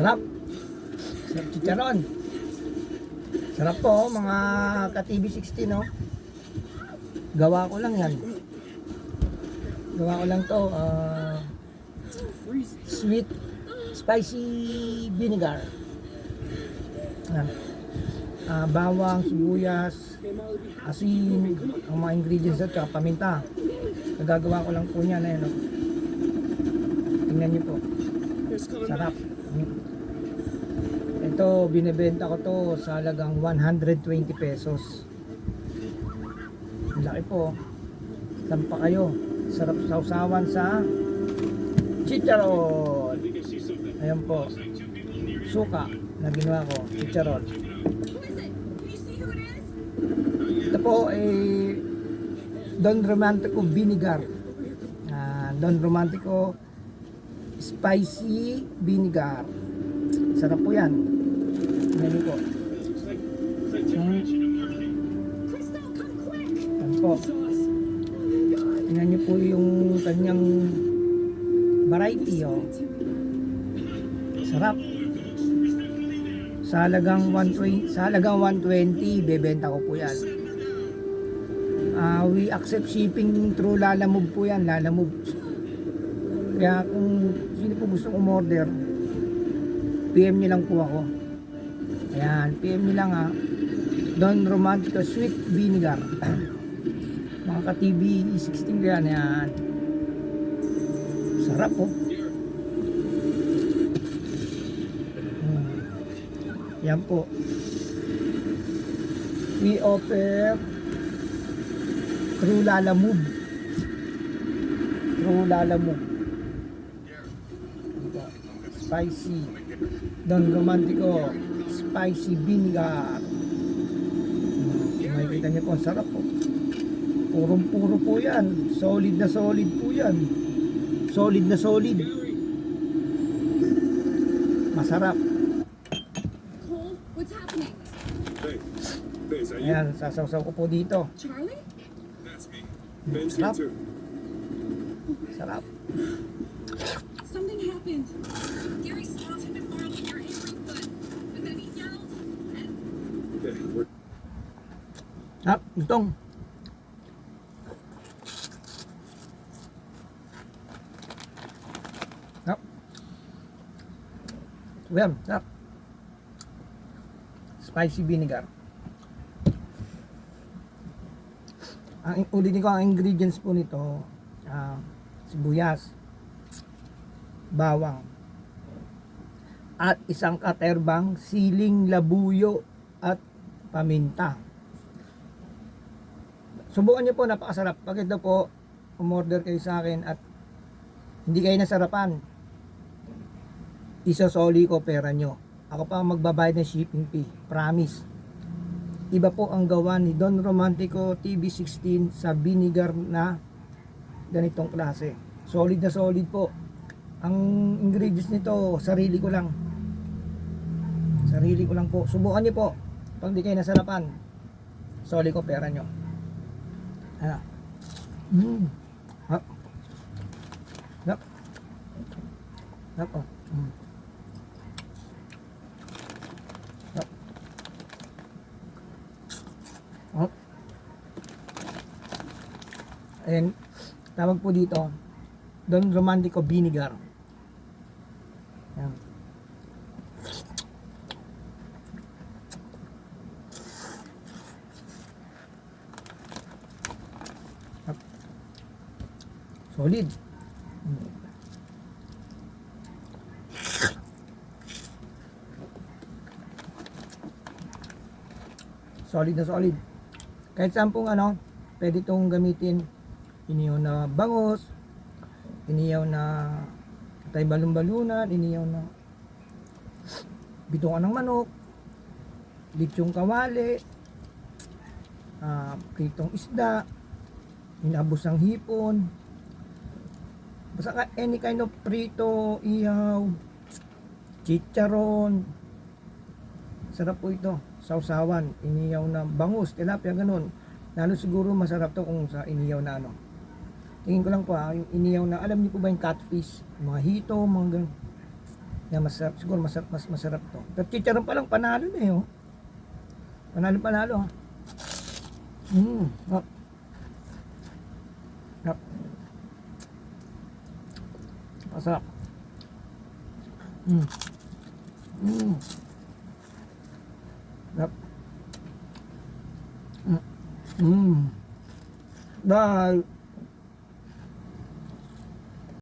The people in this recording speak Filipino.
Sarap. Sarap chicharon. Sarap po mga ka-TV16 no. Gawa ko lang yan. Gawa ko lang to sweet spicy vinegar. Yan. Bawang, sibuyas, asin, ang mga ingredients at paminta. Nagagawa ko lang po niyan no. Tingnan niyo po. Sarap. Ito, binibenta ko to sa halagang 120 pesos. Laki po. Saan pa kayo? Sarap sausawan sa chicharon. Ayan po. Suka na ginawa ko. Chicharon. Ito po ay Don Romantico vinegar. Don Romantico spicy vinegar. Sarap po yan. Tingnan po. Yan po. Tingnan niyo po yung kanyang variety. Oh. Sarap. Sa halagang 120, bebenta ko po yan. We accept shipping through Lalamove po yan. Lalamove. Kaya kung sino po gusto umorder, PM nyo lang po ako. Ayan, PM nyo lang Don Romantico Sweet Vinegar. Mga ka-TV 16 yan. Ayan. Sarap po. Yan po. We offer through Lalamove. Through Lalamove. Spicy Don Romantico spicy vinegar. Makikita niyo po, sarap po. Purong-puro po yan. Solid na solid po yan. Solid na solid. Masarap. Ayan, sasawsaw ko po dito. Sarap. Sarap. Something happened. Gary Smalls had been following your every foot, but then he yelled and... Sarap, itong. Sarap. Ayan, sarap. Spicy vinegar. Ang ulitin ko ang ingredients po nito, sibuyas, bawang, at isang katerbang siling labuyo at paminta. Subukan nyo po, napakasarap. Pag ito po, umorder kayo sa akin at hindi kayo nasarapan, isosoli ko pera nyo. Ako pa ang magbabayad ng shipping fee. Promise. Iba po ang gawa ni Don Romantico TV16 sa vinegar na ganitong klase. Solid na solid po. Ang ingredients nito, sarili ko lang. Sarili ko lang po. Subukan niyo po. Pag di kayo nasarapan, soli ko pera nyo. Ayan. Hap. Hap. Hap. Oh. Hap. Hap. Ayan. Tawag po dito, Don Romantico vinegar. Ayan. Solid. Solid na solid. Kahit saan pong pwede itong gamitin. Iniyaw na bangos, iniyaw na tay balon-balunan, iniyaw na bitungan ng manok, lechong kawali, pritong isda, inabos ng hipon, basta any kind of prito, ihaw, chicharon. Sarap po ito. Sausawan, iniyaw na bangus, tilapia, ganun. Lalo siguro masarap to kung sa iniyaw na Tingin ko lang po yung iniyaw na, alam niyo po ba yung catfish? Mga hito, mga ganun. Yan, masarap. Siguro mas masarap to. Pero chicharon pa lang, panalo na eh. Oh. Panalo. Hop. Hop. Masarap. Hop. Dahil